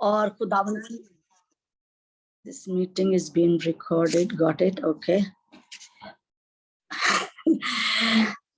और खुदावन की this meeting is being recorded, got it, okay.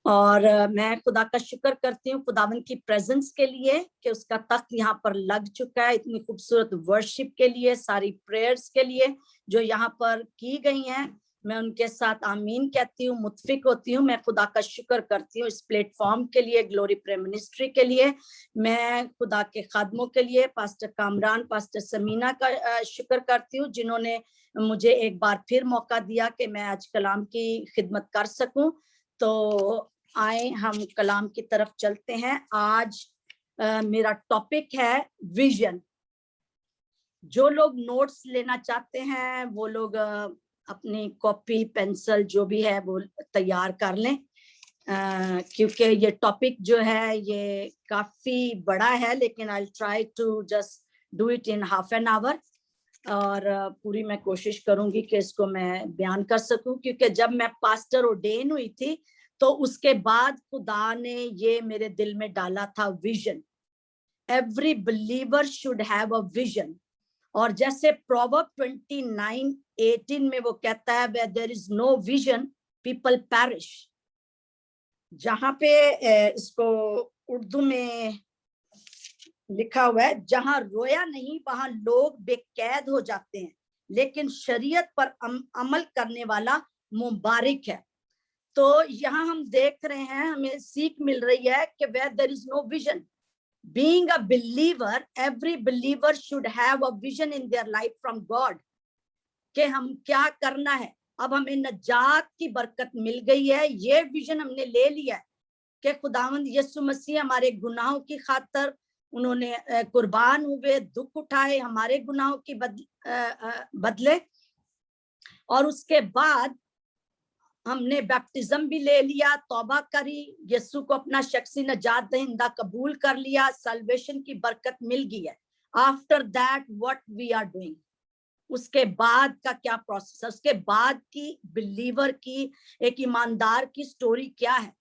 और मैं खुदा का शुक्र करती हूँ खुदावन की प्रेजेंस के लिए कि उसका तख्त यहाँ पर लग चुका है, इतनी खूबसूरत वर्शिप के लिए, सारी प्रेयर्स के लिए जो यहाँ पर की गई हैं। मैं उनके साथ आमीन कहती हूँ, मुत्फिक होती हूँ। मैं खुदा का शुक्र करती हूँ इस प्लेटफॉर्म के लिए, ग्लोरी प्रेयर मिनिस्ट्री के लिए। मैं खुदा के खादमों के लिए, पास्टर कामरान, पास्टर समीना का शुक्र करती हूँ जिन्होंने मुझे एक बार फिर मौका दिया कि मैं आज कलाम की खिदमत कर सकूं। तो आए हम कलाम की तरफ चलते हैं। आज मेरा टॉपिक है विजन। जो लोग नोट्स लेना चाहते हैं वो लोग अपनी कॉपी पेंसिल जो भी है वो तैयार कर लें, क्योंकि ये टॉपिक जो है ये काफी बड़ा है, लेकिन I try to just do it in half an hour. और पूरी मैं कोशिश करूंगी कि इसको मैं बयान कर सकूं, क्योंकि जब मैं पास्टर ऑर्डेन हुई थी तो उसके बाद खुदा ने ये मेरे दिल में डाला था vision. Every believer should have a vision. और जैसे प्रोवर्ब 29:18 में वो कहता है, where there is no vision people perish। जहां पे इसको उर्दू में लिखा हुआ है, जहां रोया नहीं वहां लोग बेकैद हो जाते हैं, लेकिन शरीयत पर अमल करने वाला मुबारक है। तो यहाँ हम देख रहे हैं, हमें सीख मिल रही है कि where there is no vision, being a believer, every believer should have a vision in their life from God, कि हम क्या करना है। अब हमें नजात की बरकत मिल गई है, ये विजन हमने ले लिया है कि खुदावंद यीशु मसीह हमारे गुनाहों की खातर उन्होंने कुर्बान हुए, दुख उठाए हमारे गुनाहों की बदले। और उसके बाद हमने बैप्टिज्म भी ले लिया, तौबा करी, यीशु को अपना शख्सी नजात दहिंदा कबूल कर लिया, सल्वेशन की बरकत मिल गई है। After that what we are doing, उसके बाद का क्या प्रोसेस है, उसके बाद की बिलीवर की, एक ईमानदार की स्टोरी क्या है।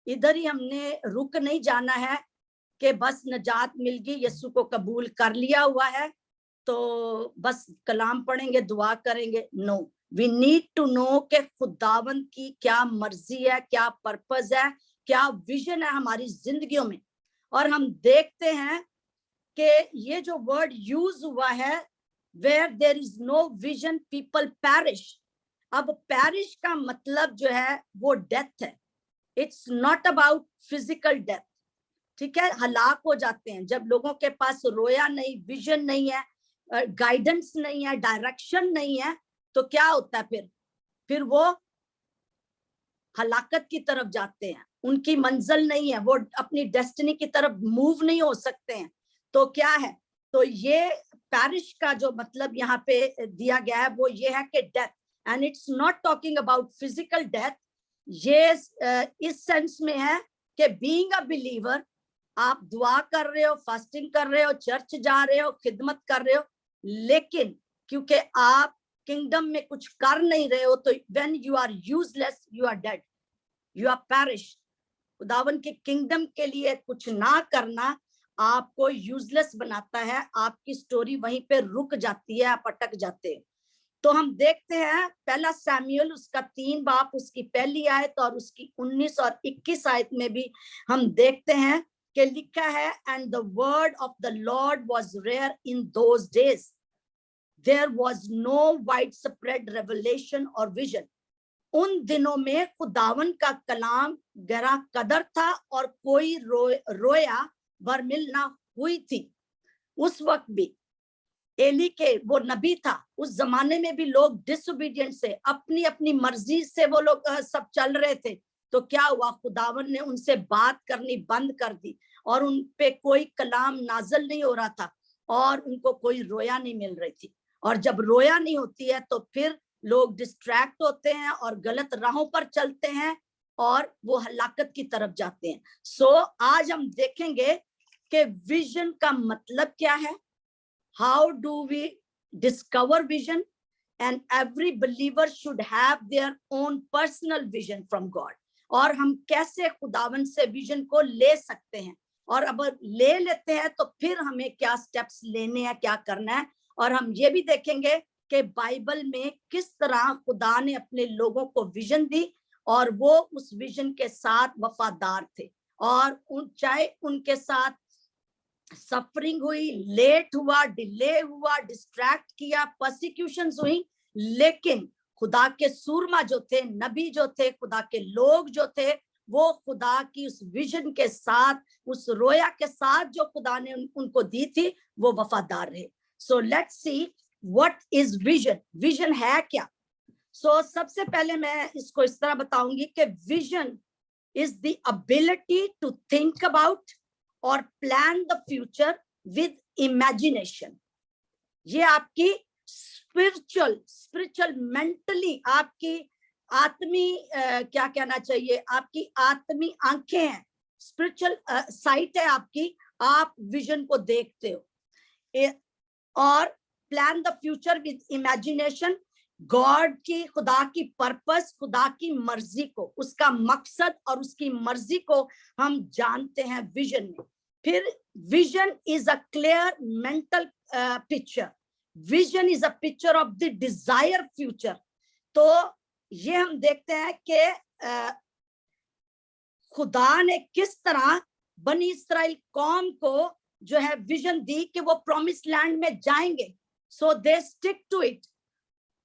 इधर ही हमने रुक नहीं जाना है कि बस नजात मिल गई, यीशु को कबूल कर लिया हुआ है तो बस कलाम पढ़ेंगे, दुआ करेंगे। No, we need to know कि खुदावंद की क्या मर्जी है, क्या पर्पस है, क्या विजन है हमारी जिंदगियों में। और हम देखते हैं कि ये जो वर्ड यूज हुआ है, where there is no vision people perish। अब perish का मतलब जो है वो डेथ है। It's not about physical death, ठीक है। हलाक हो जाते हैं जब लोगों के पास रोया नहीं, विजन नहीं है, गाइडेंस नहीं है, डायरेक्शन नहीं है, तो क्या होता है फिर वो हलाकत की तरफ जाते हैं। उनकी मंजिल नहीं है, वो अपनी डेस्टिनी की तरफ मूव नहीं हो सकते हैं। तो क्या है, तो ये पैरिश का जो मतलब यहाँ पे दिया गया है वो ये है कि death, and it's not talking about physical death. ये इस सेंस में है कि बीइंग अ बिलीवर, आप दुआ कर रहे हो, फास्टिंग कर रहे हो, चर्च जा रहे हो, खिदमत कर रहे हो, लेकिन क्योंकि आप किंगडम में कुछ कर नहीं रहे हो, तो when you are useless you are dead, you are perish. खुदावन के किंगडम के लिए कुछ ना करना आपको यूजलेस बनाता है, आपकी स्टोरी वहीं पे रुक जाती है, आप अटक जाते हैं। तो हम देखते हैं पहला सैमुएल उसका 3 बाब उसकी पहली आयत और उसकी 19 और 21 आयत में भी हम देखते हैं कि लिखा है, and the word of the lord was rare in those days, there was no wide spread revelation और विजन। उन दिनों में खुदावन का कलाम गहरा कदर था और कोई रोया बरमिल ना हुई थी। उस वक्त भी एली के वो नबी था, उस जमाने में भी लोग डिसोबीडियंट से, अपनी अपनी मर्जी से वो लोग सब चल रहे थे। तो क्या हुआ, खुदावन ने उनसे बात करनी बंद कर दी और उन पे कोई कलाम नाजल नहीं हो रहा था और उनको कोई रोया नहीं मिल रही थी। और जब रोया नहीं होती है तो फिर लोग डिस्ट्रैक्ट होते हैं और गलत राहों पर चलते हैं और वो हलाकत की तरफ जाते हैं। सो आज हम देखेंगे कि विजन का मतलब क्या है, how do we discover vision, and every believer should have their own personal vision from God। और हम कैसे खुदावन से विजन को ले सकते हैं, और अब ले लेते हैं तो फिर हमें क्या स्टेप्स लेने हैं, क्या करना है। और हम ये भी देखेंगे कि बाइबल में किस तरह खुदा ने अपने लोगों को विजन दी और वो उस विजन के साथ वफादार थे, और चाहे उनके साथ सफरिंग हुई, लेट हुआ, डिले हुआ, डिस्ट्रैक्ट किया, परसिक्यूशंस हुई, लेकिन खुदा के सूरमा जो थे, नबी जो थे, खुदा के लोग जो थे, वो खुदा की उस विजन के साथ, उस रोया के साथ जो खुदा ने उनको दी थी, वो वफादार रहे। So let's see what is vision. Vision है क्या? सो सबसे पहले मैं इसको इस तरह बताऊंगी कि vision is the ability to think about or plan the future with imagination. ये आपकी स्पिरिचुअल मेंटली आपकी आत्मी क्या कहना चाहिए, आपकी आत्मी आंखें हैं, स्पिरिचुअल साइट है आपकी, आप विजन को देखते हो। और plan the future with imagination, God की, खुदा की पर्पस, खुदा की मर्जी को, उसका मकसद और उसकी मर्जी को हम जानते हैं विजन में। फिर vision is a clear mental picture. Vision is a picture of the desire future. तो ये हम देखते हैं कि खुदा ने किस तरह बनी इस्राएल कौम को जो है विजन दी कि वो प्रॉमिस लैंड में जाएंगे। सो दे स्टिक टू इट।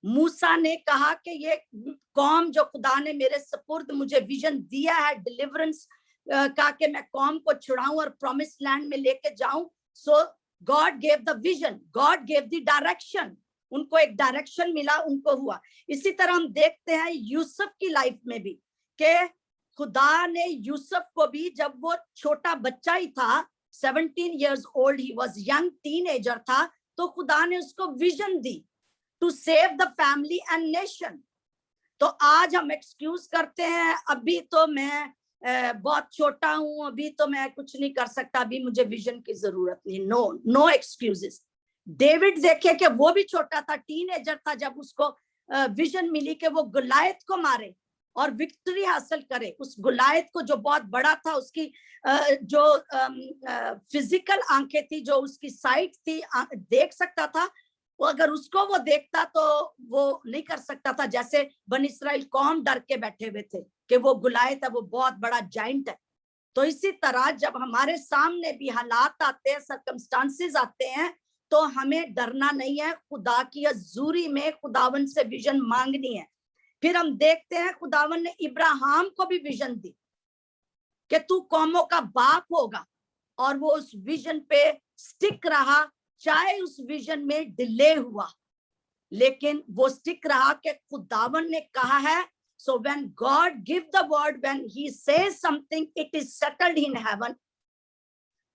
मूसा ने कहा कि ये कौम जो खुदा ने मेरे सपुर्द मुझे विजन दिया है डिलीवरेंस का, कि मैं कौम को छुड़ाऊं और प्रॉमिस लैंड में लेके जाऊं। So God gave the vision, God gave the direction. उनको एक डायरेक्शन मिला, उनको हुआ। इसी तरह हम देखते हैं यूसुफ की लाइफ में भी कि खुदा ने यूसुफ को भी, जब वो छोटा बच्चा ही था, 17 years old, he was young teenager था, तो खुदा ने उसको विजन दी to save the family and nation. तो आज हम एक्सक्यूज करते हैं, अभी तो मैं बहुत छोटा हूं, अभी तो मैं कुछ नहीं कर सकता, अभी मुझे विजन की जरूरत नहीं। No excuses. डेविड देखे कि वो भी छोटा था, टीनेजर था, जब उसको विजन मिली कि वो गुलायत को मारे और विक्ट्री हासिल करे। उस गुलायत को जो बहुत बड़ा था, उसकी जो फिजिकल आंखें थी, जो उसकी साइट थी, देख सकता था वो, अगर उसको वो देखता तो वो नहीं कर सकता था। जैसे बनी इस्राएल कौम डर के बैठे हुए थे कि वो गुलायत है, वो बहुत बड़ा जाइंट है। तो इसी तरह जब हमारे सामने भी हालात आते हैं, सर्कमस्टांसेस आते हैं, तो हमें डरना नहीं है। खुदा की हजूरी में खुदावन से विजन मांगनी है। फिर हम देखते हैं खुदावन ने इब्राहिम को भी विजन दी कि तू कौमों का बाप होगा, और वो उस विजन पे स्टिक रहा, चाहे उस विजन में डिले हुआ, लेकिन वो स्टिक रहा कि खुदावन ने कहा है। So when God give the word, when he says something, it is settled in heaven.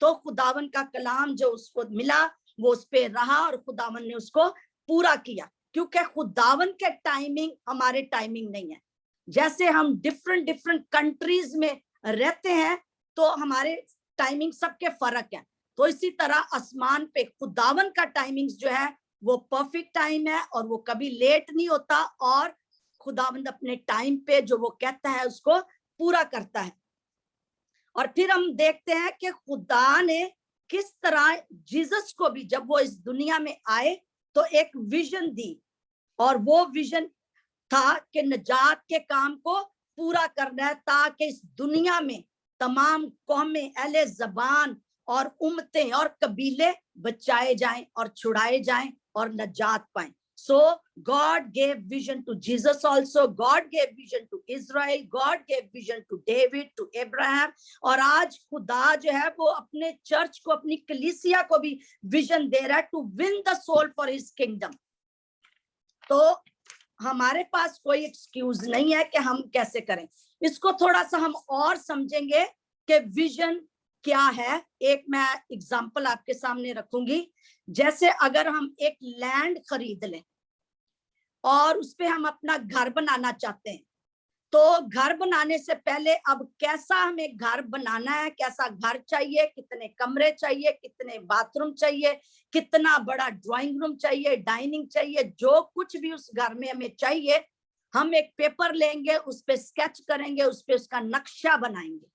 तो खुदावन का कलाम जो उसको मिला, वो उस पे रहा और खुदावन ने उसको पूरा किया, क्योंकि खुदावन के टाइमिंग हमारे टाइमिंग नहीं है। जैसे हम डिफरेंट कंट्रीज में रहते हैं, तो हमारे टाइमिंग सबके फर्क है। तो इसी तरह आसमान पे खुदावन का टाइमिंग जो है वो परफेक्ट टाइम है, और वो कभी लेट नहीं होता, और खुदावंद अपने टाइम पे जो वो कहता है उसको पूरा करता है। और फिर हम देखते हैं कि खुदा ने किस तरह जीसस को भी, जब वो इस दुनिया में आए, तो एक विजन दी, और वो विजन था कि नजात के काम को पूरा करना है, ताकि इस दुनिया में तमाम कौमें, अहले ज़बान और उम्मतें और कबीले बचाए जाएं और छुड़ाए जाएं और नजात पाएं। So God gave vision to Jesus also. God gave vision to Israel. God gave vision to David, to Abraham. और आज खुदा जो है वो अपने चर्च को, अपनी कलीसिया को भी विजन दे रहा है to win the soul for his kingdom. तो हमारे पास कोई एक्सक्यूज नहीं है कि हम कैसे करें इसको। थोड़ा सा हम और समझेंगे कि विजन क्या है। एक मैं एग्जांपल आपके सामने रखूंगी। जैसे अगर हम एक लैंड खरीद लें और उस पे हम अपना घर बनाना चाहते हैं, तो घर बनाने से पहले अब कैसा हमें घर बनाना है, कैसा घर चाहिए, कितने कमरे चाहिए, कितने बाथरूम चाहिए, कितना बड़ा ड्राइंग रूम चाहिए, डाइनिंग चाहिए, जो कुछ भी उस घर में हमें चाहिए, हम एक पेपर लेंगे, उस पे स्केच करेंगे, उस पे उसका नक्शा बनाएंगे।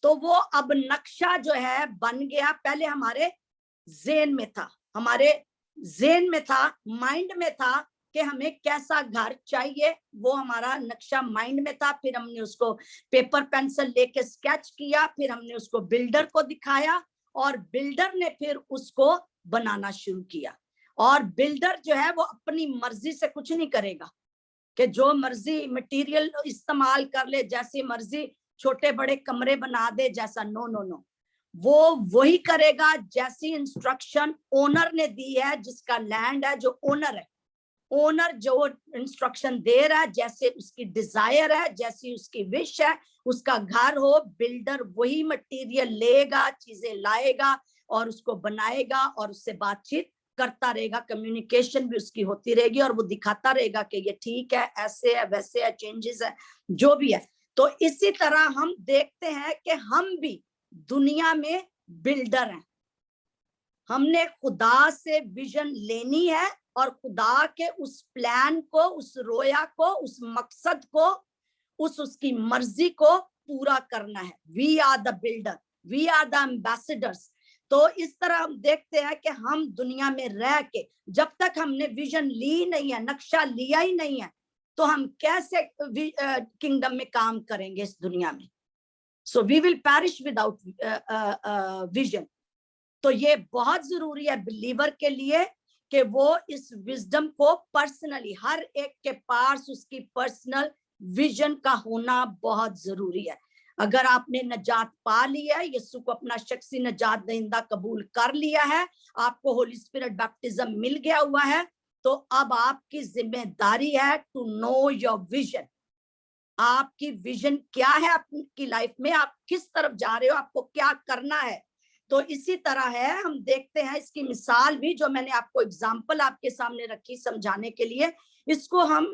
तो वो अब नक्शा जो है बन गया, पहले हमारे ज़हन में था, हमारे ज़हन में था, माइंड में था कि हमें कैसा घर चाहिए, वो हमारा नक्शा माइंड में था। फिर हमने उसको पेपर पेंसिल लेके स्केच किया, फिर हमने उसको बिल्डर को दिखाया और बिल्डर ने फिर उसको बनाना शुरू किया। और बिल्डर जो है वो अपनी मर्जी से कुछ नहीं करेगा कि जो मर्जी मटेरियल इस्तेमाल कर ले, जैसी मर्जी छोटे बड़े कमरे बना दे, जैसा। नो नो नो, वो वही करेगा जैसी इंस्ट्रक्शन ओनर ने दी है, जिसका लैंड है, जो ओनर है। ओनर जो इंस्ट्रक्शन दे रहा है, जैसे उसकी डिजायर है, जैसी उसकी विश है, उसका घर हो, बिल्डर वही मटेरियल लेगा, चीजें लाएगा और उसको बनाएगा और उससे बातचीत करता रहेगा, कम्युनिकेशन भी उसकी होती रहेगी और वो दिखाता रहेगा कि ये ठीक है, ऐसे है, वैसे है, चेंजेस है, जो भी है। तो इसी तरह हम देखते हैं कि हम भी दुनिया में बिल्डर हैं। हमने खुदा से विजन लेनी है और खुदा के उस प्लान को, उस रोया को, उस मकसद को, उसकी मर्जी को पूरा करना है। We are the builder, we are the ambassadors. तो इस तरह हम देखते हैं कि हम दुनिया में रह के, जब तक हमने विजन ली नहीं है, नक्शा लिया ही नहीं है, तो हम कैसे किंगडम में काम करेंगे इस दुनिया में। So we will perish without vision. तो ये बहुत जरूरी है बिलीवर के लिए कि वो इस विजडम को पर्सनली, हर एक के पास उसकी पर्सनल विजन का होना बहुत जरूरी है। अगर आपने नजात पा लिया है, यीशु को अपना शख्सी नजात दहिंदा कबूल कर लिया है, आपको होली स्पिरिट बैप्टिज्म मिल गया हुआ है, तो अब आपकी जिम्मेदारी है टू नो योर विजन। आपकी विजन क्या है आपकी लाइफ में, आप किस तरफ जा रहे हो, आपको क्या करना है। तो इसी तरह है, हम देखते हैं इसकी मिसाल भी, जो मैंने आपको एग्जांपल आपके सामने रखी समझाने के लिए। इसको हम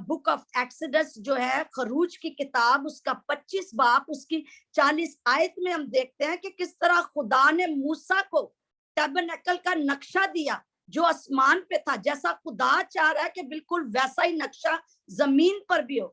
बुक ऑफ एक्सोडस जो है, खरूज की किताब, उसका 25 बाब, उसकी 40 आयत में हम देखते हैं कि किस तरह खुदा ने मूसा को टैबरनेकल का नक्शा दिया, जो आसमान पे था। जैसा खुदा चाह रहा है कि बिल्कुल वैसा ही नक्शा जमीन पर भी हो।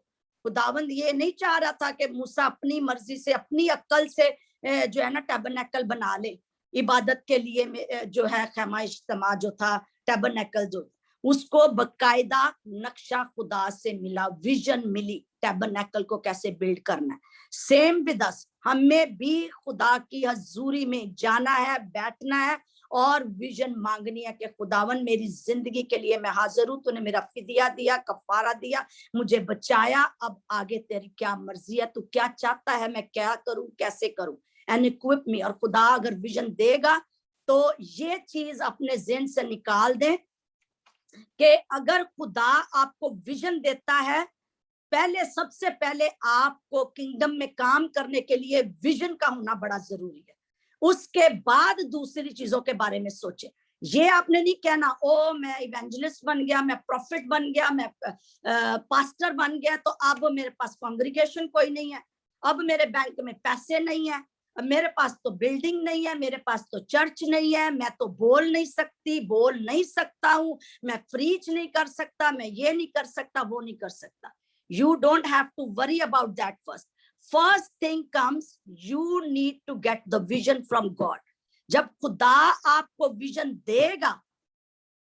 खुदावंद ये नहीं चाह रहा था कि मूसा अपनी मर्जी से, अपनी अक्ल से जो है ना टैबरनेकल बना ले। इबादत के लिए जो है खैमा इज्तिमा जो था, टैबरनेकल जो, उसको बकायदा नक्शा खुदा से मिला, विजन मिली टैबरनेकल को कैसे बिल्ड करना है। सेम विद अस, हमें भी खुदा की हजूरी में जाना है, बैठना है और विजन मांगनी है कि खुदावन मेरी जिंदगी के लिए मैं हाजिर हूं, तूने मेरा फिदिया दिया, कफारा दिया, मुझे बचाया, अब आगे तेरी क्या मर्जी है, तू क्या चाहता है, मैं क्या करूं, कैसे करूं, एंड इक्विप मी। और खुदा अगर विजन देगा तो ये चीज अपने ज़हन से निकाल दें कि अगर खुदा आपको विजन देता है, पहले, सबसे पहले आपको किंगडम में काम करने के लिए विजन का होना बड़ा जरूरी है। उसके बाद दूसरी चीजों के बारे में सोचे। ये आपने नहीं कहना, ओ मैं इवेंजलिस्ट बन गया, मैं प्रॉफिट बन गया, मैं पास्टर बन गया, तो अब मेरे पास कांग्रीगेशन कोई नहीं है, अब मेरे बैंक में पैसे नहीं है, मेरे पास तो बिल्डिंग नहीं है, मेरे पास तो चर्च नहीं है, मैं तो बोल नहीं सकती, बोल नहीं सकता हूं, मैं प्रीच नहीं कर सकता, मैं ये नहीं कर सकता, वो नहीं कर सकता। You don't have to worry about that first. First thing comes, you need to get the vision from God. जब खुदा आपको विजन देगा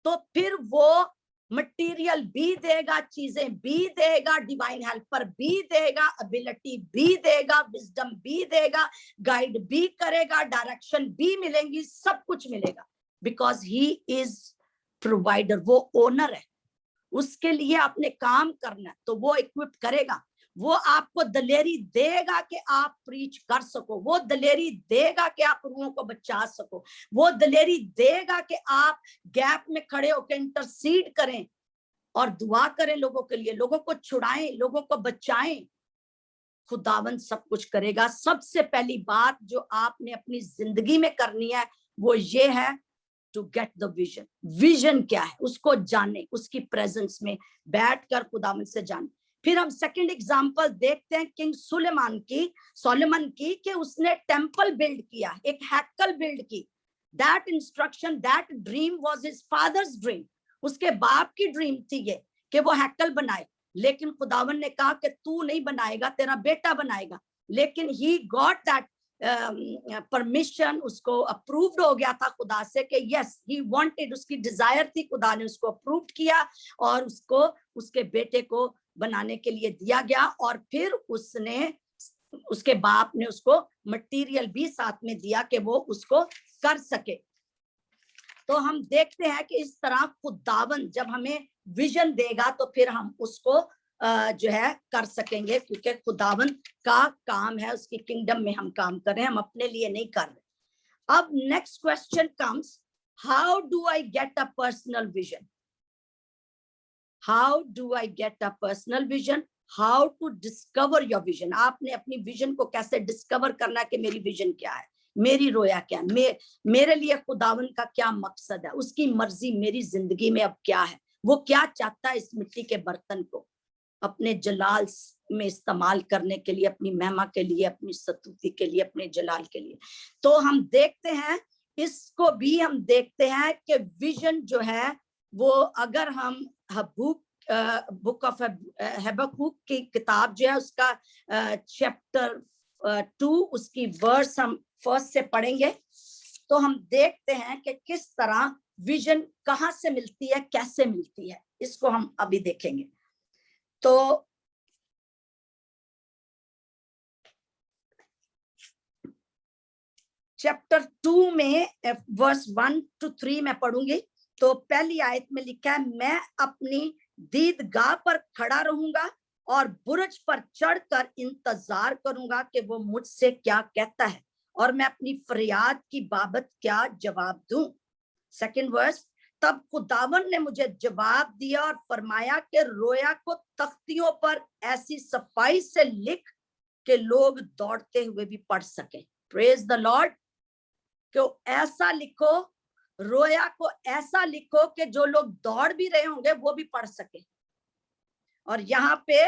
तो फिर वो मटेरियल भी देगा, चीजें भी देगा, डिवाइन हेल्पर भी देगा, एबिलिटी भी देगा, विजडम भी देगा, गाइड भी करेगा, डायरेक्शन भी मिलेंगी, सब कुछ मिलेगा, बिकॉज ही इज प्रोवाइडर, वो ओनर है। उसके लिए आपने काम करना है तो वो इक्विप करेगा, वो आपको दलेरी देगा कि आप प्रीच कर सको, वो दलेरी देगा कि आप रूहों को बचा सको, वो दलेरी देगा कि आप गैप में खड़े होकर इंटरसीड करें और दुआ करें लोगों के लिए, लोगों को छुड़ाएं, लोगों को बचाएं। खुदावन सब कुछ करेगा। सबसे पहली बात जो आपने अपनी जिंदगी में करनी है वो ये है, to get the vision. Vision क्या है उसको जाने, उसकी प्रेजेंस में बैठकर खुदावन से जाने। फिर हम सेकंड एग्जांपल देखते हैं किंग सोलोमन की कि उसने टेंपल बिल्ड किया, एक हैकल बिल्ड की। That instruction, that dream was his father's dream. उसके बाप की ड्रीम थी ये कि वो हैकल बनाए, लेकिन खुदावन ने कहा कि तू नहीं बनाएगा, तेरा बेटा बनाएगा। लेकिन ही गॉट दैट परमिशन, उसको अप्रूव्ड हो गया था खुदा से कि यस ही वांटेड, उसकी डिजायर थी, खुदा ने उसको अप्रूव्ड किया और उसको उसके बेटे को बनाने के लिए दिया गया। और फिर उसने, उसके बाप ने उसको मटेरियल भी साथ में दिया कि वो उसको कर सके। तो हम देखते हैं कि इस तरह खुदावन जब हमें विजन देगा तो फिर हम उसको जो है कर सकेंगे, क्योंकि खुदावन का काम है, उसकी किंगडम में हम काम कर रहे हैं, हम अपने लिए नहीं कर रहे। अब next question comes, how do I get a personal vision? How do I get a personal vision? How to discover your vision? आपने अपनी विजन को कैसे डिस्कवर करना है कि मेरी विजन क्या है, मेरी रोया क्या है, मेरे लिए खुदावन का क्या मकसद है, उसकी मर्जी मेरी जिंदगी में अब क्या है, वो क्या चाहता है इस मिट्टी के बर्तन को अपने जलाल में इस्तेमाल करने के लिए, अपनी महिमा के लिए, अपनी स्तुति के लिए, अपने जलाल के लिए। तो हम देखते हैं, इसको भी हम देखते हैं कि विजन जो है वो, अगर हम हबूक बुक ऑफ हबक्कूक की किताब जो है उसका चैप्टर 2 उसकी वर्स हम फर्स्ट से पढ़ेंगे, तो हम देखते हैं कि किस तरह विजन कहां से मिलती है, कैसे मिलती है, इसको हम अभी देखेंगे। तो चैप्टर 2 में वर्स 1 to 3 में पढ़ूंगी। तो पहली आयत में लिखा है, मैं अपनी दीदगाह पर खड़ा रहूंगा और बुर्ज पर चढ़कर इंतजार करूंगा कि वो मुझसे क्या कहता है और मैं अपनी फरियाद की बाबत क्या जवाब दूं। सेकंड वर्स, तब खुदावन ने मुझे जवाब दिया और फरमाया कि रोया को तख्तियों पर ऐसी सफाई से लिख कि लोग दौड़ते हुए भी पढ़ सके। Praise the Lord. कि ऐसा लिखो, रोया को ऐसा लिखो कि जो लोग दौड़ भी रहे होंगे वो भी पढ़ सके। और यहाँ पे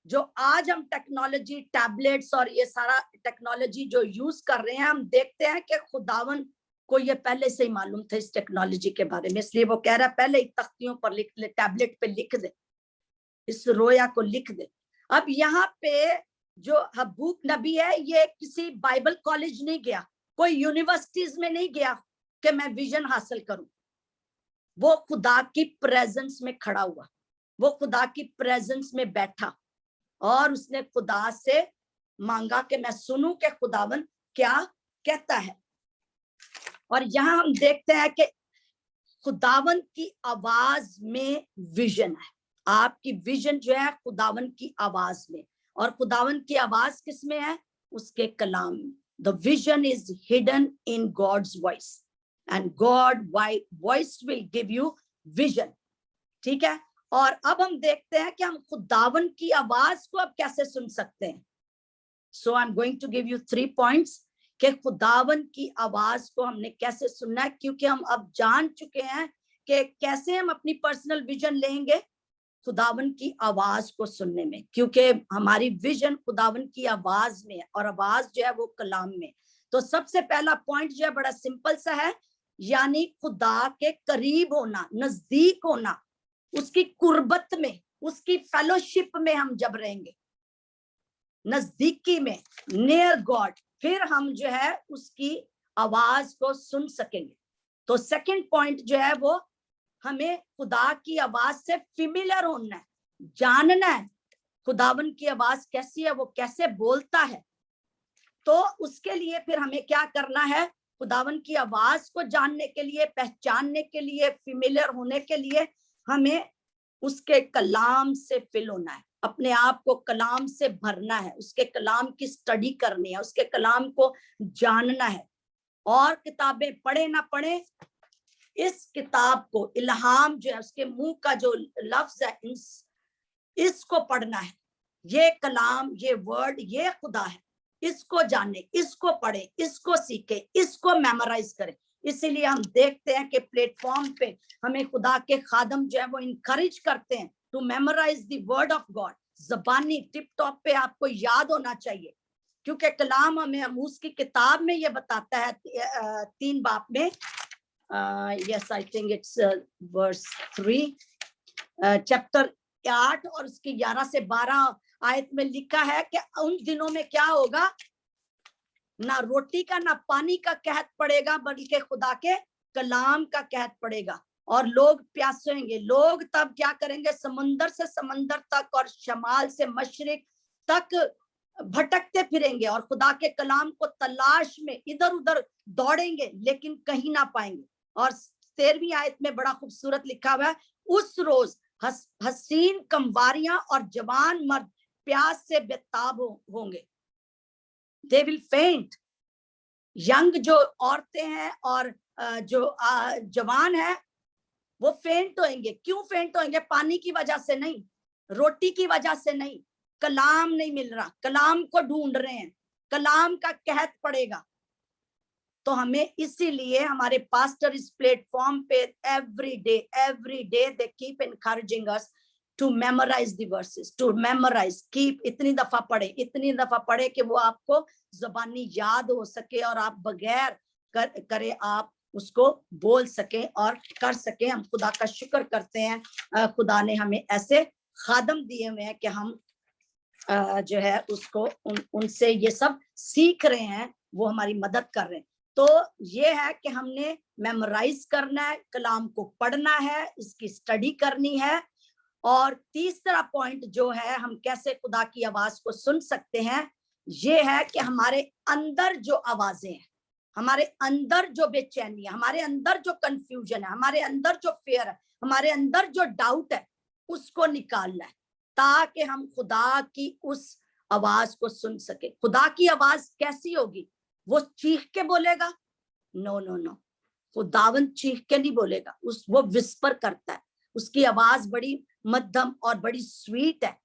जो आज हम टेक्नोलॉजी, टैबलेट्स और ये सारा टेक्नोलॉजी जो यूज कर रहे हैं, हम देखते हैं कि खुदावन को ये पहले से ही मालूम था इस टेक्नोलॉजी के बारे में, इसलिए वो कह रहा है पहले ही तख्तियों पर लिख ले, टैबलेट पे लिख दे, इस रोया को लिख दे। अब यहाँ पे जो हबूक नबी है, ये किसी बाइबल कॉलेज नहीं गया, कोई यूनिवर्सिटीज में नहीं गया कि मैं विजन हासिल करूं। वो खुदा की प्रेजेंस में खड़ा हुआ, वो खुदा की प्रेजेंस में बैठा और उसने खुदा से मांगा कि मैं सुनूं कि खुदावन क्या कहता है। और यहां हम देखते हैं कि खुदावन की आवाज में विजन है। आपकी विजन जो है खुदावन की आवाज में, और खुदावन की आवाज किस में है? उसके कलाम में। The vision is hidden in God's voice and God's voice will give you vision. ठीक है। और अब हम देखते हैं कि हम खुदावन की आवाज को अब कैसे सुन सकते हैं। So I'm going to give you 3 points कि खुदावन की आवाज को हमने कैसे सुनना है, क्योंकि हम अब जान चुके हैं कि कैसे हम अपनी पर्सनल विजन लेंगे खुदावन की आवाज को सुनने में, क्योंकि हमारी विजन खुदावन की आवाज में है और आवाज जो है वो कलाम में। तो सबसे पहला पॉइंट जो है बड़ा सिंपल सा है, यानी खुदा के करीब होना, नजदीक होना, उसकी कुर्बत में, उसकी फेलोशिप में हम जब रहेंगे, नजदीकी में, नियर गॉड, फिर हम जो है उसकी आवाज को सुन सकेंगे। तो सेकंड पॉइंट जो है वो, हमें खुदा की आवाज से फिमिलियर होना है, जानना है खुदावन की आवाज कैसी है, वो कैसे बोलता है। तो उसके लिए फिर हमें क्या करना है? खुदावन की आवाज को जानने के लिए, पहचानने के लिए, फिमिलियर होने के लिए हमें उसके कलाम से फिल होना है, अपने आप को कलाम से भरना है, उसके कलाम की स्टडी करनी है, उसके कलाम को जानना है। और किताबें पढ़े ना पढ़े, इस किताब को, इल्हाम जो है उसके मुंह का जो लफ्ज है, इसको पढ़ना है। ये कलाम, ये वर्ड, ये खुदा है, इसको जाने, इसको पढ़े, इसको सीखे, इसको मेमोराइज करें। इसीलिए हम देखते हैं कि प्लेटफॉर्म पे हमें खुदा के खादम जो है वो इनकरेज करते हैं to memorise the word of God. ज़बानी टिप टॉप पे आपको याद होना चाहिए, क्योंकि कलाम हमें आमूस की किताब में ये बताता है 3 बाब में, yes I think it's verse 3 chapter 8 और उसके 11 से 12 आयत में लिखा है कि उन दिनों में क्या होगा, ना रोटी का ना पानी का कहत पड़ेगा, बल्कि खुदा के कलाम का कहत पड़ेगा, और लोग प्यासे होंगे। लोग तब क्या करेंगे, समुंदर से समंदर तक और शमाल से मशरिक तक भटकते फिरेंगे और खुदा के कलाम को तलाश में इधर उधर दौड़ेंगे, लेकिन कहीं ना पाएंगे। और 13वीं आयत में बड़ा खूबसूरत लिखा हुआ है, उस रोज हसीन कमवारियां और जवान मर्द प्यास से बेताब होंगे। दे विल फेंट। यंग जो औरतें हैं और जो जवान है वो फेंट होंगे। क्यों फेंट होंगे? पानी की वजह से नहीं, रोटी की वजह से नहीं, कलाम नहीं मिल रहा, कलाम को ढूंढ रहे हैं, कलाम का कहत पड़ेगा। तो हमें इसीलिए हमारे पास्टर इस प्लेटफॉर्म पे every day they keep encouraging us to memorise the verses, to memorise, keep, इतनी दफा पढ़े कि वो आपको ज़बानी याद हो सके और आप बगैर करे आप उसको बोल सके और कर सके। हम खुदा का शुक्र करते हैं, खुदा ने हमें ऐसे खादम दिए हुए हैं कि हम जो है उसको उनसे ये सब सीख रहे हैं, वो हमारी मदद कर रहे हैं। तो ये है कि हमने मेमोराइज करना है, कलाम को पढ़ना है, इसकी स्टडी करनी है। और तीसरा पॉइंट जो है, हम कैसे खुदा की आवाज को सुन सकते हैं, ये है कि हमारे अंदर जो आवाजें हैं, हमारे अंदर जो बेचैनी है, हमारे अंदर जो कंफ्यूजन है, हमारे अंदर जो फेयर है, हमारे अंदर जो डाउट है, उसको निकालना है, ताकि हम खुदा की उस आवाज को सुन सके। खुदा की आवाज कैसी होगी? वो चीख के बोलेगा? नो नो नो, खुदावंद चीख के नहीं बोलेगा, वो विस्पर करता है। उसकी आवाज बड़ी मध्यम और बड़ी स्वीट है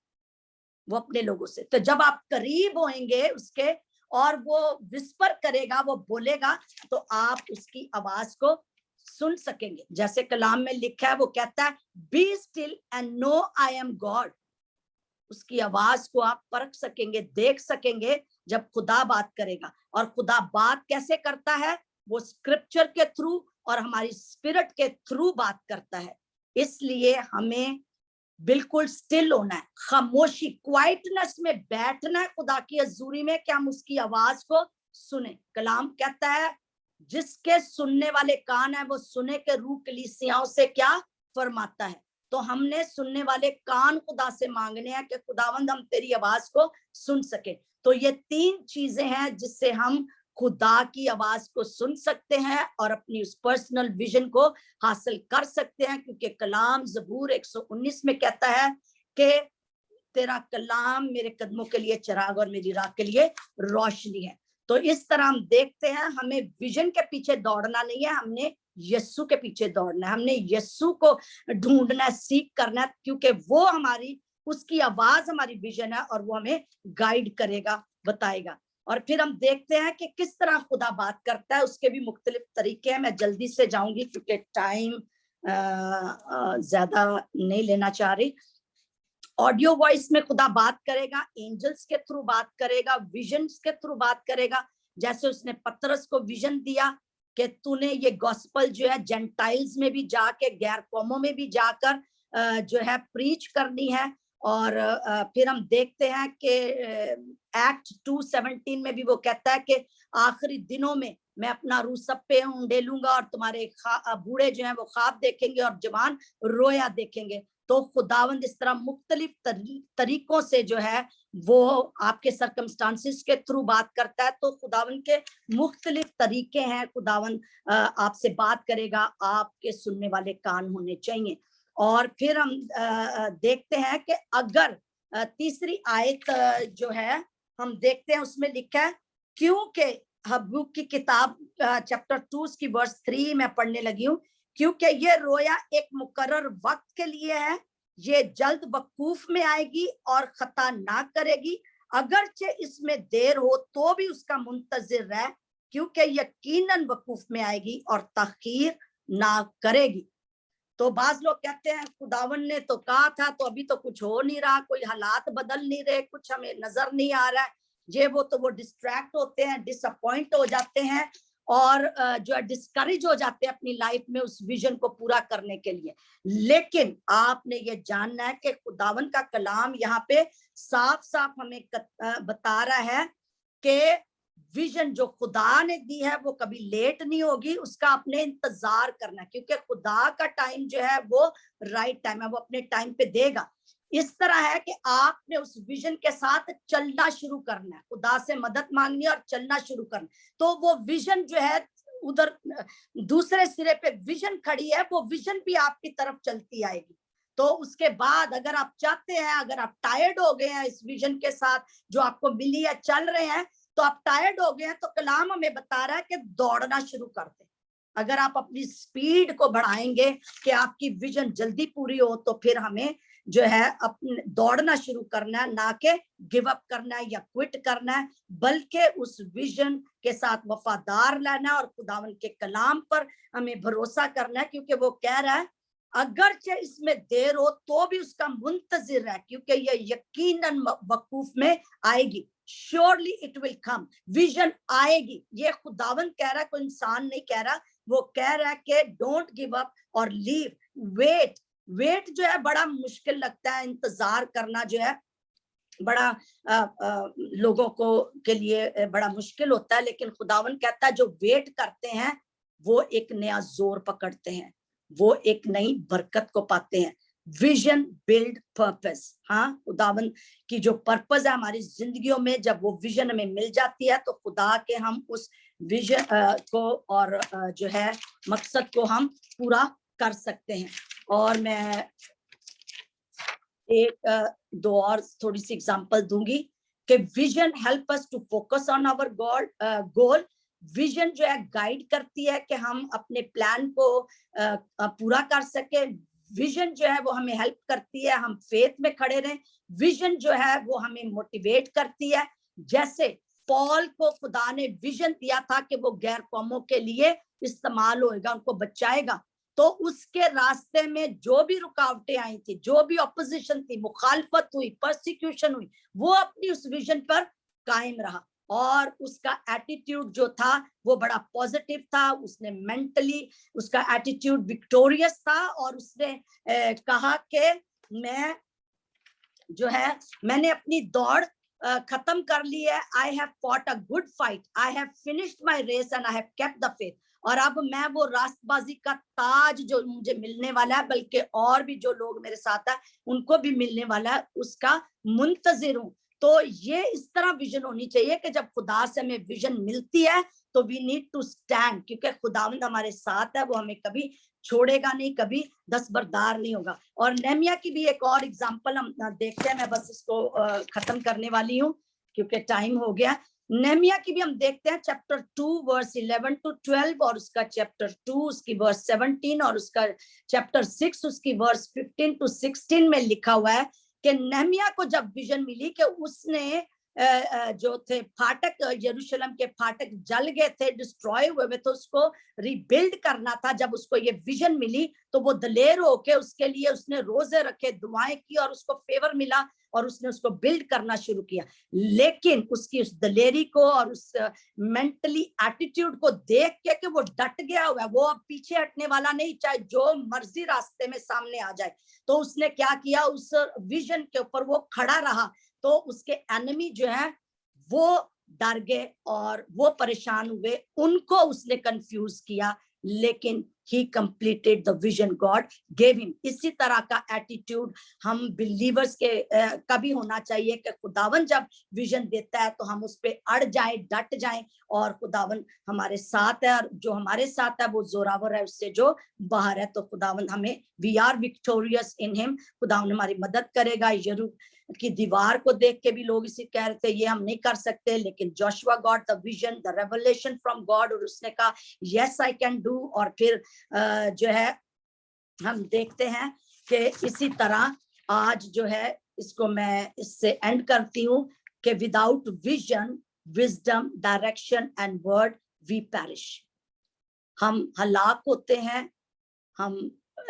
वो अपने लोगों से। तो जब आप करीब होंगे उसके और वो विस्पर करेगा, वो बोलेगा, तो आप उसकी आवाज को सुन सकेंगे। जैसे कलाम में लिखा है, वो कहता है be still and know I am God. उसकी आवाज को आप परख सकेंगे, देख सकेंगे जब खुदा बात करेगा। और खुदा बात कैसे करता है? वो स्क्रिप्चर के थ्रू और हमारी स्पिरिट के थ्रू बात करता है। इसलिए हमें बिल्कुल स्टिल होना है, खामोशी, क्वाइटनेस में बैठना है खुदा की हजूरी में, कि हम उसकी आवाज को सुने। कलाम कहता है जिसके सुनने वाले कान है वो सुने के रूह कलीसियाओं से क्या फरमाता है। तो हमने सुनने वाले कान खुदा से मांगने हैं कि खुदावंद हम तेरी आवाज को सुन सके। तो ये 3 चीजें हैं जिससे हम खुदा की आवाज को सुन सकते हैं और अपनी उस पर्सनल विजन को हासिल कर सकते हैं। क्योंकि कलाम ज़बूर 119 में कहता है कि तेरा कलाम मेरे कदमों के लिए चिराग और मेरी राह के लिए रोशनी है। तो इस तरह हम देखते हैं, हमें विजन के पीछे दौड़ना नहीं है, हमने यस्सु के पीछे दौड़ना है, हमने यस्सु को ढूंढना है, सीख करना है, क्योंकि वो हमारी, उसकी आवाज हमारी विजन है और वो हमें गाइड करेगा, बताएगा। और फिर हम देखते हैं कि किस तरह खुदा बात करता है, उसके भी मुख्तलिफ तरीके हैं। मैं जल्दी से जाऊंगी क्योंकि टाइम ज्यादा नहीं लेना चाह रही। ऑडियो वॉइस में खुदा बात करेगा, एंजल्स के थ्रू बात करेगा, विजन्स के थ्रू बात करेगा। जैसे उसने पतरस को विजन दिया कि तूने ये गॉस्पल जो है जेंटाइल्स में भी जाके, गैर कौमों में भी जाकर जो है प्रीच करनी है। और फिर हम देखते हैं कि एक्ट 2:17 में भी वो कहता है कि आखिरी दिनों में मैं अपना रूह सब पे उंडेलूंगा और तुम्हारे बूढ़े जो हैं वो ख्वाब देखेंगे और जवान रोया देखेंगे। तो खुदावंद इस तरह मुख्तलिफ तरीकों से जो है वो आपके सर्कमस्टांसिस के थ्रू बात करता है। तो खुदावंद के मुख्तलिफ तरीके हैं, खुदावंद आपसे बात करेगा, आपके सुनने वाले कान होने चाहिए। और फिर हम देखते हैं कि अगर तीसरी आयत जो है हम देखते हैं, उसमें लिखा है, क्योंकि हबक्कुक की किताब चैप्टर 2 की वर्स 3 में पढ़ने लगी हूँ, क्योंकि ये रोया एक मुकर्रर वक्त के लिए है, ये जल्द वकूफ में आएगी और खता ना करेगी। अगरचे इसमें देर हो तो भी उसका मुंतजिर रह, क्योंकि यकीनन वकूफ में आएगी और तखीर ना करेगी। तो बाज लोग कहते हैं खुदावन ने तो कहा था, तो अभी तो कुछ हो नहीं रहा, कोई हालात बदल नहीं रहे, कुछ हमें नजर नहीं आ रहा है, ये वो। तो वो डिस्ट्रैक्ट होते हैं, डिसअपॉइंट हो जाते हैं और जो है डिस्करेज हो जाते हैं अपनी लाइफ में उस विजन को पूरा करने के लिए। लेकिन आपने ये जानना है कि खुदावन का कलाम यहाँ पे साफ साफ हमें बता रहा है कि विजन जो खुदा ने दी है वो कभी लेट नहीं होगी, उसका अपने इंतजार करना है, क्योंकि खुदा का टाइम जो है वो राइट टाइम है, वो अपने टाइम पे देगा। इस तरह है कि आपने उस विजन के साथ चलना शुरू करना है, खुदा से मदद मांगनी है और चलना शुरू करना। तो वो विजन जो है उधर दूसरे सिरे पे विजन खड़ी है, वो विजन भी आपकी तरफ चलती आएगी। तो उसके बाद अगर आप चाहते हैं, अगर आप टायर्ड हो गए हैं इस विजन के साथ जो आपको मिली है, चल रहे हैं, तो आप टायर्ड हो गए हैं, तो कलाम हमें बता रहा है कि दौड़ना शुरू कर दें। अगर आप अपनी स्पीड को बढ़ाएंगे कि आपकी विजन जल्दी पूरी हो, तो फिर हमें जो है अपने दौड़ना शुरू करना है, ना कि गिव अप करना है या क्विट करना है, बल्कि उस विजन के साथ वफादार रहना है और खुदावन के कलाम पर हमें भरोसा करना है, क्योंकि वो कह रहा है अगरचे इसमें देर हो तो भी उसका मुंतजिर है, क्योंकि ये यकीनन वकूफ में आएगी। Surely it will come, vision आएगी। ये खुदावन कह रहा है, कोई इंसान नहीं कह रहा। वो कह रहा है कि डोंट गिव अप और लीव, वेट। वेट जो है बड़ा मुश्किल लगता है, इंतजार करना जो है बड़ा लोगों को के लिए बड़ा मुश्किल होता है, लेकिन खुदावन कहता है जो वेट करते हैं वो एक नया जोर पकड़ते हैं, वो एक नई बरकत को पाते हैं। Vision build purpose. हाँ, खुदावन की जो पर्पस है हमारी जिंदगियों में, जब वो विजन हमें मिल जाती है तो खुदा के हम उस विजन को और जो है मकसद को हम पूरा कर सकते हैं। और मैं एक दो और थोड़ी सी एग्जांपल दूंगी कि vision help us to focus on our goal. Vision जो है गाइड करती है कि हम अपने प्लान को पूरा कर सके। विजन जो है वो हमें हेल्प करती है हम फेथ में खड़े रहें। विजन जो है वो हमें मोटिवेट करती है। जैसे पॉल को खुदा ने विजन दिया था कि वो गैर कौमों के लिए इस्तेमाल होएगा, उनको बचाएगा, तो उसके रास्ते में जो भी रुकावटें आई थी, जो भी ऑपोजिशन थी, मुखालफत हुई, परसिक्यूशन हुई, वो अपनी उस विजन पर कायम रहा और उसका एटीट्यूड जो था वो बड़ा पॉजिटिव था। उसने मेंटली उसका एटीट्यूड विक्टोरियस था और उसने कहा कि मैं जो है मैंने अपनी दौड़ खत्म कर ली है। I have fought a good fight, I have finished my race and I have kept the faith. और अब मैं वो रास्तबाजी का ताज जो मुझे मिलने वाला है, बल्कि और भी जो लोग मेरे साथ है उनको भी मिलने वाला है, उसका मुंतजिर हूँ। तो ये इस तरह विजन होनी चाहिए कि जब खुदा से हमें विजन मिलती है तो वी नीड टू स्टैंड, क्योंकि खुदावंद हमारे साथ है, वो हमें कभी छोड़ेगा नहीं, कभी दस्तबरदार नहीं होगा। और नेहमिया की भी एक और एग्जांपल हम देखते हैं। मैं बस इसको खत्म करने वाली हूँ क्योंकि टाइम हो गया। नेहमिया की भी हम देखते हैं चैप्टर 2 वर्स 11 to 12 और उसका चैप्टर 2 उसकी वर्स 17 और उसका चैप्टर 6 उसकी वर्स 15 to 16 में लिखा हुआ है कि नेहमिया को जब विजन मिली कि उसने जो थे फाटक, यरूशलेम के फाटक जल गए थे, डिस्ट्रॉय हुए, तो उसको रिबिल्ड करना था। जब उसको ये विजन मिली तो वो दलेर होके उसके लिए उसने रोजे रखे, दुआएं की और उसको फेवर मिला और उसने उसको बिल्ड करना शुरू किया। लेकिन उसकी उस दलेरी को और उस मेंटली एटीट्यूड को देख के कि वो डट गया हुआ है, वो अब पीछे हटने वाला नहीं, चाहे जो मर्जी रास्ते में सामने आ जाए। तो उसने क्या किया, उस विजन के ऊपर वो खड़ा रहा। तो उसके एनिमी जो है वो डर गए और वो परेशान हुए, उनको उसने कंफ्यूज किया, लेकिन he completed the vision God gave him। इसी तरह का एटीट्यूड हम बिलीवर्स के का भी होना चाहिए कि खुदावन जब विजन देता है तो हम उस पे अड़ जाएं, डट जाएं और खुदावन हमारे साथ है और जो हमारे साथ है वो जोरावर है उससे जो बाहर है। तो खुदावन हमें we are victorious in him, खुदावन हमारी मदद करेगा। यरूशलेम की दीवार को देख के भी लोग इसे कह रहे थे ये हम नहीं कर सकते, लेकिन Joshua got the vision, the revelation from God और उसने कहा यस आई कैन डू। और फिर जो है हम देखते हैं कि इसी तरह आज जो है इसको मैं इससे एंड करती हूँ कि without vision, wisdom, direction and word we perish. हम हलाक होते हैं, हम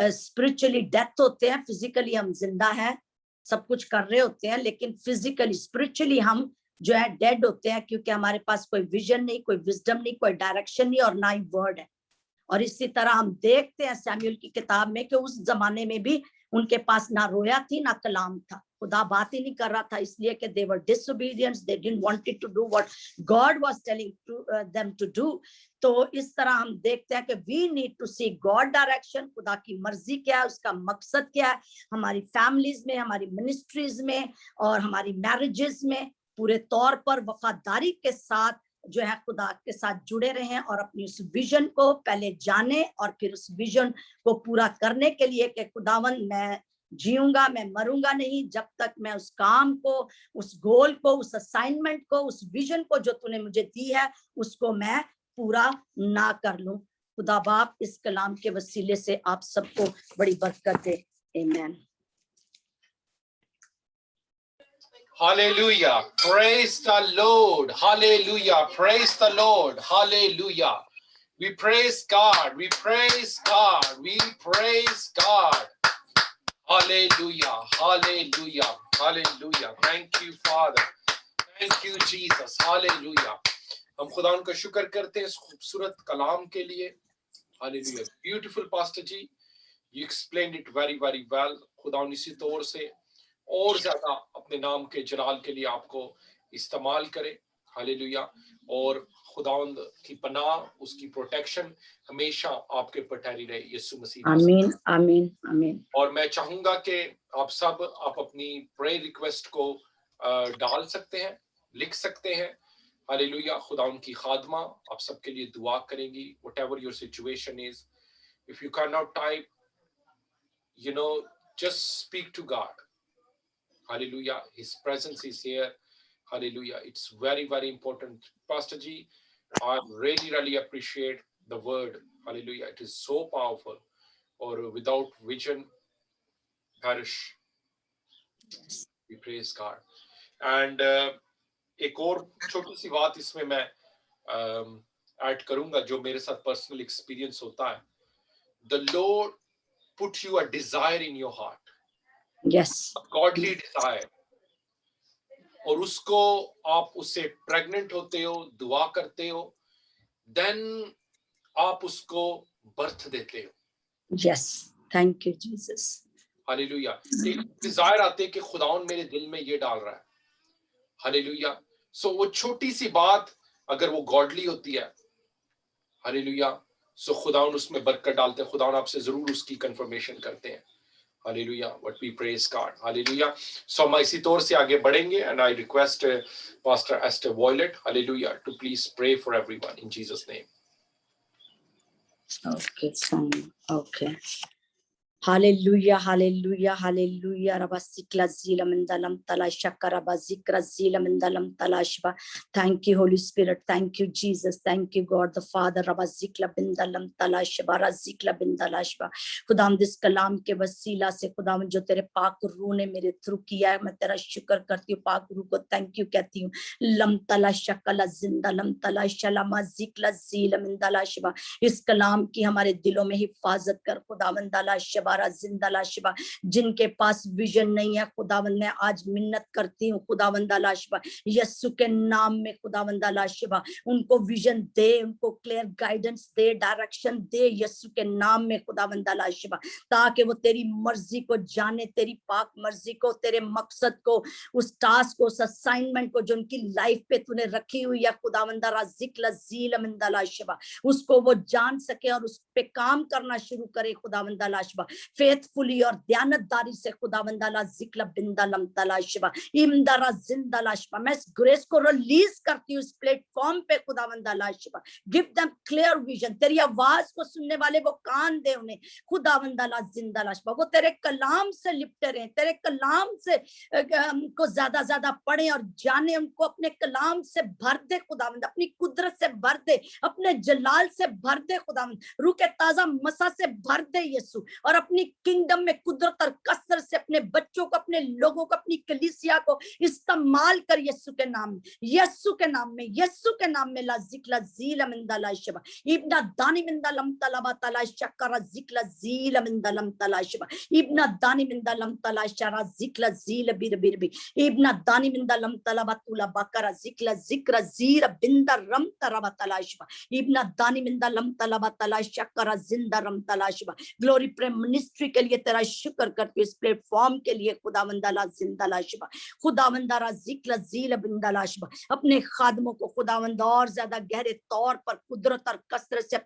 स्पिरिचुअली डेथ होते हैं, फिजिकली हम जिंदा हैं, सब कुछ कर रहे होते हैं, लेकिन फिजिकली स्पिरिचुअली हम जो है डेड होते हैं, क्योंकि हमारे पास कोई विजन नहीं, कोई विजडम नहीं, कोई डायरेक्शन नहीं और ना ही वर्ड है। और इसी तरह हम देखते हैं सैमुएल की किताब में कि उस जमाने में भी उनके पास ना रोया थी ना कलाम था, खुदा बात ही नहीं कर रहा था, इसलिए कि they were disobedient, they didn't wanted to do what God was telling them to do। तो इस तरह हम देखते हैं कि we need to see God direction, खुदा की मर्जी क्या है, उसका मकसद क्या है हमारी फैमिलीज में, हमारी मिनिस्ट्रीज में और हमारी मैरिजेस में। पूरे तौर पर वफादारी के साथ जो है खुदा के साथ जुड़े रहें और अपनी उस विजन को पहले जाने और फिर उस विजन को पूरा करने के लिए कि खुदावन मैं जीऊंगा, मैं मरूंगा नहीं जब तक मैं उस काम को, उस गोल को, उस असाइनमेंट को, उस विजन को जो तूने मुझे दी है उसको मैं पूरा ना कर लूं। खुदा बाप इस कलाम के वसीले से आप सबको बड़ी बरकत दे। आमीन। Hallelujah. Praise the Lord. Hallelujah. Praise the Lord. Hallelujah. We praise God. We praise God. We praise God. Hallelujah. Hallelujah. Hallelujah. Thank you, Father. Thank you, Jesus. Hallelujah. हम खुदा उनका शुक्र करते हैं इस खूबसूरत कलाम के लिए। Hallelujah. Beautiful Pastor Ji. You explained it very, very well. खुदा इसी तौर से और ज्यादा अपने नाम के जलाल के लिए आपको इस्तेमाल करे। हालेलुया। और खुदावंद की पनाह, उसकी प्रोटेक्शन हमेशा आपके पर ठहरी रहे यीशु मसीह। आमीन आमीन आमीन। और मैं चाहूंगा कि आप अपनी प्रेयर रिक्वेस्ट को डाल सकते हैं, लिख सकते हैं। हालेलुया। खुदा उनकी खादमा आप सबके लिए दुआ करेंगी। Whatever your situation is, if you can not type, just speak to God. Hallelujah. His presence is here. Hallelujah. It's very, very important. Pastor Ji, I really, really appreciate the word. Hallelujah. It is so powerful. Or without vision, perish. We praise God. And एक और छोटी सी बात इसमें मैं add करूंगा जो मेरे साथ पर्सनल एक्सपीरियंस होता है। The Lord put you a desire in your heart. Yes. A godly desire. और उसको आप उससे प्रेग्नेंट होते हो, दुआ करते हो, देन आप उसको बर्थ देते हो। Yes. Thank you, Jesus. Hallelujah. एक डिजायर आते कि खुदावन मेरे दिल में ये डाल रहा है। हालेलुया। सो वो छोटी सी बात अगर वो गॉडली होती है, हालेलुया, सो खुदावन उसमें बरकत डालते हैं। खुदावन आपसे जरूर उसकी कंफर्मेशन करते हैं। Hallelujah. What we praise God. Hallelujah. So हम इसी तौर से आगे बढ़ेंगे and I request Pastor Esther Voilet, hallelujah, to please pray for everyone in Jesus' name. Okay, fine. Okay. Hallelujah, hallelujah, hallelujah. Rabasikla zila mandalam talasha karabazikra zila mandalam talashba. Thank you, Holy Spirit. Thank you, Jesus. Thank you, God the Father. Rabazikla bindalam talashba, razikla bindalashba. खुदाम जिस कलाम के वसीला से खुदाम जो तेरे पाक रूह ने मेरे थ्रू किया है, मैं तेरा शुक्र करती हूँ। पाक रूह को थैंक यू कहती हूँ। लम तलाशा कला जिंदा लम तलाशा लमा जिकला zila mandalashba। इस कलाम की हमारे दिलों में हिफाजत कर खुदावंद अल्लाह जिंदा शिबा। जिनके पास विजन नहीं है खुदावंद, मैं आज मिन्नत करती हूँ खुदावंद अल्लाह शिबा, यीशु के नाम में खुदावंद अल्लाह शिबा, उनको विजन दे, उनको क्लियर गाइडेंस दे, डायरेक्शन दे यीशु के नाम में खुदावंद अल्लाह शिबा, ताकि वो तेरी मर्जी को जाने, तेरी पाक मर्जी को, तेरे मकसद को, उस टास्क को, उस असाइनमेंट को जो उनकी लाइफ पे तूने रखी हुई है खुदावंद अल्लाह शिबा, उसको वो जान सके और उस पे काम करना शुरू करे खुदावंद अल्लाह शिबा, फेथफुली और दयानतदारी से खुदावंद अल्लाह जिक्र बिंदलम तलाशिबा इमदरा जिंदला शिबा। मैं इस ग्रेस को रिलीज करती हूँ इस प्लेटफॉर्म पे खुदावंद अल्लाह शिबा। गिव देम क्लियर विजन, तेरी आवाज को सुनने वाले वो कान दे उन्हें खुदावंद अल्लाह जिंदला शिबा। वो तेरे कलाम से लिपटे रहे, तेरे कलाम से को ज्यादा ज्यादा पढ़े और जाने, उनको अपने कलाम से भर दे खुदावंद, अपनी कुदरत से भर दे, अपने जलाल से भर दे खुदावंद, रूह के ताजा मसा से भर दे यीशु, और अपनी किंगडम में कुदरत और कसरत से अपने बच्चों को, अपने लोगों को, अपनी कलीसिया को इस्तेमाल कर यीशु के नाम में, यीशु के नाम में, यीशु के नाम में। ला जिक्ला जीला मिंदाला शबा इब्ना दानी मिंदालम तलाबा तला शक्करा जिक्ला जीला मिंदालम तला शबा इब्ना दानी मिंदालम तला शरा जिक्ला जीला बिर बिर बि इब्ना दानी मिंदालम तलाबा तुला बकरा जिक्ला जिक्रा जीरा बिंदा रम तरबा तला शबा इब्ना दानी मिंदालम तलाबा तला शक्करा जिंदा रम तला शबा। ग्लोरी प्रेम मिनिस्ट्री के लिए तेरा शुक्र करती हूँ, इस प्लेटफॉर्म के लिए खुदावंदाला जिंदाला शबा खुदावंदारा जिक्ला जीला बिंदाला शबा। अपने खादमों को खुदावंद और ज्यादा गहरे तौर पर कुदरत और कसरत से